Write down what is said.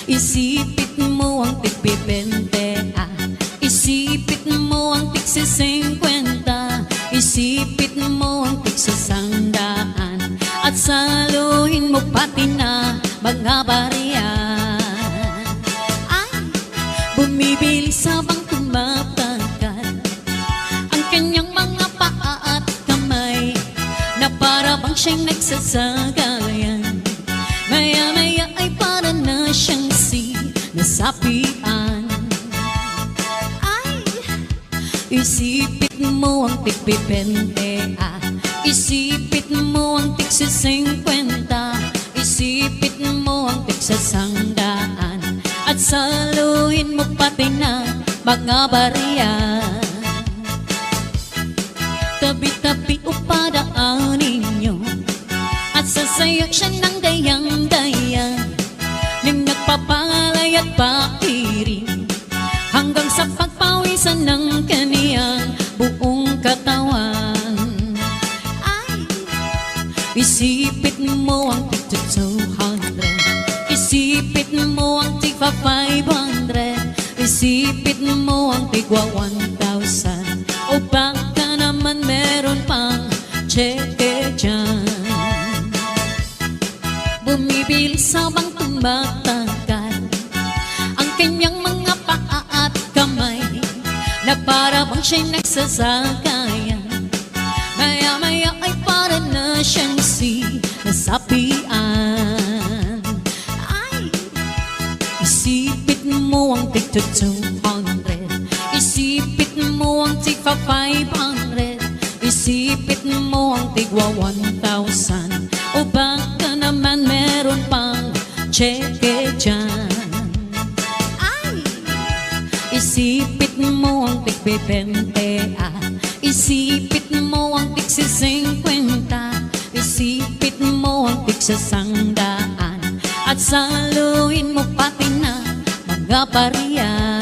Isipit mo ang tig-20, isipit mo ang tig-50, isipit mo ang tig-100, at saluhin mo pati na mga barya. Ay, bumibilis habang tumatagal ang kanyang mga paa at kamay, na para bang siyang nagsasagayan. Maya-maya ay para na siyang nasapian. Ay, isipit mo ang tig-20, isipit mo ang tig-50, isipit mo ang tig-100, at saluhin mo pati na mga barya. Tabi-tabi o padaanin nyo, at sasayak siya ng dayang-daya, ning nagpapalay at pakiring, hanggang sa pagpawisan ng kaniyang buong katawan. Ay, isipit mo ang tig-200, isipit mo ang tig-500, isipit mo ang tig-1,000, o baka naman meron pang cheque dyan. Bumibilis habang tumatagal ang kanyang mga paa at kamay, na para bang siya'y nagsasagayan. Maya-maya ay para na siyang nasapian. Ay, isipit mo ang tig-200, isipit mo ang tig-500, isipit mo ang tig-1,000, o baka naman meron pang cheque dyan. Ay, isipit mo ang tig-20, isipit mo ang tig-50, isipit mo ang tig-100, at saluhin mo pati na mga barya.